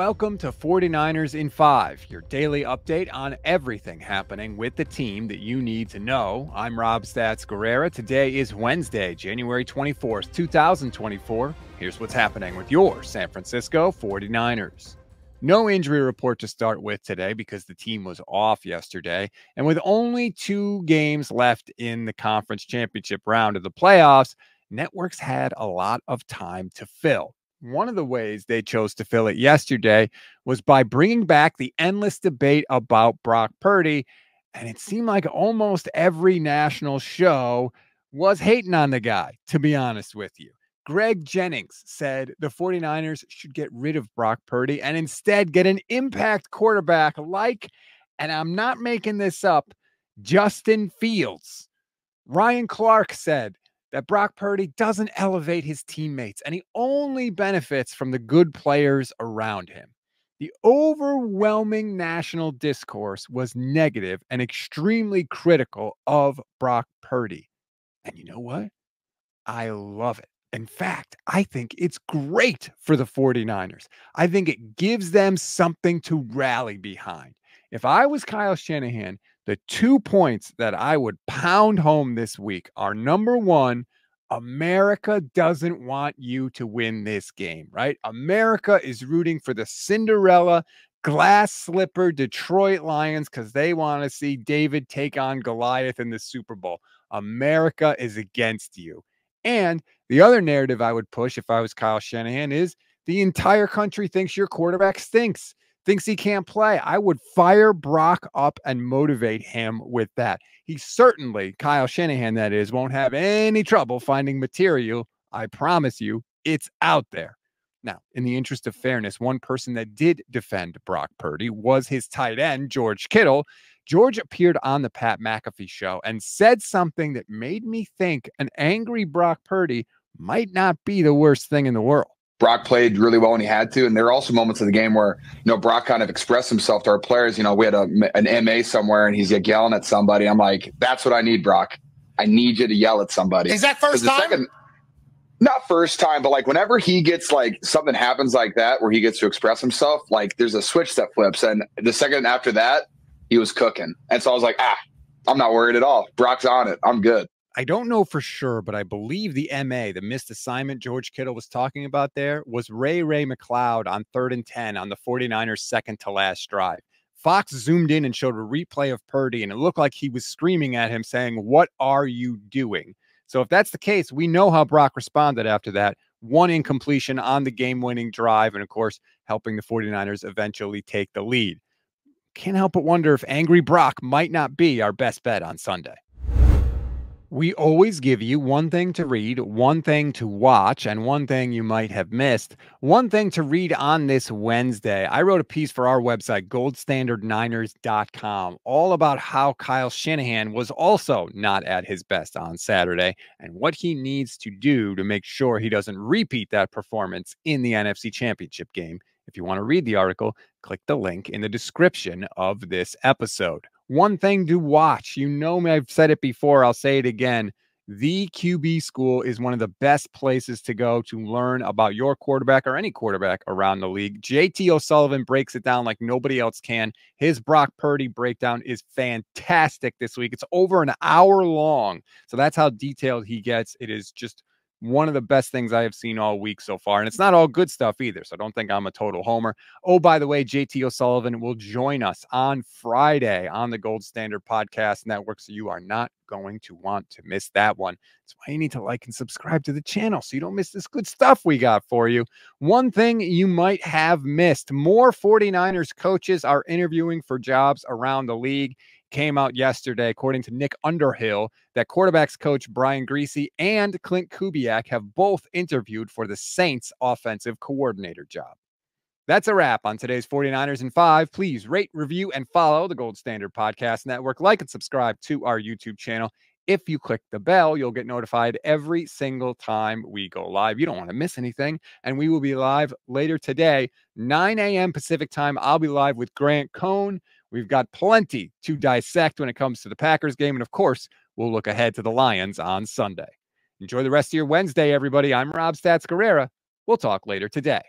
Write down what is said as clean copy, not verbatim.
Welcome to 49ers in 5, your daily update on everything happening with the team that you need to know. I'm Rob Stats Guerrera. Today is Wednesday, January 24th, 2024. Here's what's happening with your San Francisco 49ers. No injury report to start with today because the team was off yesterday. And with only 2 games left in the conference championship round of the playoffs, networks had a lot of time to fill. One of the ways they chose to fill it yesterday was by bringing back the endless debate about Brock Purdy. And it seemed like almost every national show was hating on the guy, to be honest with you. Greg Jennings said the 49ers should get rid of Brock Purdy and instead get an impact quarterback like, and I'm not making this up, Justin Fields. Ryan Clark said that Brock Purdy doesn't elevate his teammates and he only benefits from the good players around him. The overwhelming national discourse was negative and extremely critical of Brock Purdy. And you know what? I love it. In fact, I think it's great for the 49ers. I think it gives them something to rally behind. If I was Kyle Shanahan, the 2 points that I would pound home this week are, number one, America doesn't want you to win this game, right? America is rooting for the Cinderella glass slipper Detroit Lions because they want to see David take on Goliath in the Super Bowl. America is against you. And the other narrative I would push if I was Kyle Shanahan is the entire country thinks your quarterback stinks, thinks he can't play. I would fire Brock up and motivate him with that. He certainly, Kyle Shanahan that is, won't have any trouble finding material. I promise you, it's out there. Now, in the interest of fairness, one person that did defend Brock Purdy was his tight end, George Kittle. George appeared on the Pat McAfee show and said something that made me think an angry Brock Purdy might not be the worst thing in the world. Brock played really well when he had to. And there are also moments of the game where, Brock kind of expressed himself to our players. We had an MA somewhere and he's yelling at somebody. I'm like, that's what I need, Brock. I need you to yell at somebody. Is that first time? Not first time, but whenever he gets something happens like that where he gets to express himself, there's a switch that flips. And the second after that, he was cooking. And so I was like, I'm not worried at all. Brock's on it. I'm good. I don't know for sure, but I believe the MA, the missed assignment George Kittle was talking about there, was Ray McLoud on 3rd and 10 on the 49ers' second to last drive. Fox zoomed in and showed a replay of Purdy, and it looked like he was screaming at him saying, "What are you doing?" So if that's the case, we know how Brock responded after that. 1 incompletion on the game-winning drive, and of course, helping the 49ers eventually take the lead. Can't help but wonder if angry Brock might not be our best bet on Sunday. We always give you one thing to read, one thing to watch, and one thing you might have missed. One thing to read on this Wednesday. I wrote a piece for our website, goldstandardniners.com, all about how Kyle Shanahan was also not at his best on Saturday and what he needs to do to make sure he doesn't repeat that performance in the NFC Championship game. If you want to read the article, click the link in the description of this episode. One thing to watch. You know me, I've said it before. I'll say it again. The QB school is one of the best places to go to learn about your quarterback or any quarterback around the league. JT O'Sullivan breaks it down like nobody else can. His Brock Purdy breakdown is fantastic this week. It's over an hour long. So that's how detailed he gets. It is just one of the best things I have seen all week so far. And it's not all good stuff either, so don't think I'm a total homer. Oh, by the way, JT O'Sullivan will join us on Friday on the Gold Standard Podcast Network, so you are not going to want to miss that one. That's why you need to like and subscribe to the channel so you don't miss this good stuff we got for you. One thing you might have missed, more 49ers coaches are interviewing for jobs around the league. Came out yesterday, according to Nick Underhill, that quarterbacks coach Brian Griese and Clint Kubiak have both interviewed for the Saints offensive coordinator job. That's a wrap on today's 49ers in 5. Please rate, review, and follow the Gold Standard Podcast Network. Like and subscribe to our YouTube channel. If you click the bell, you'll get notified every single time we go live. You don't want to miss anything. And we will be live later today, 9 a.m. Pacific time. I'll be live with Grant Cohn. We've got plenty to dissect when it comes to the Packers game. And of course, we'll look ahead to the Lions on Sunday. Enjoy the rest of your Wednesday, everybody. I'm Rob Stats Guerrera. We'll talk later today.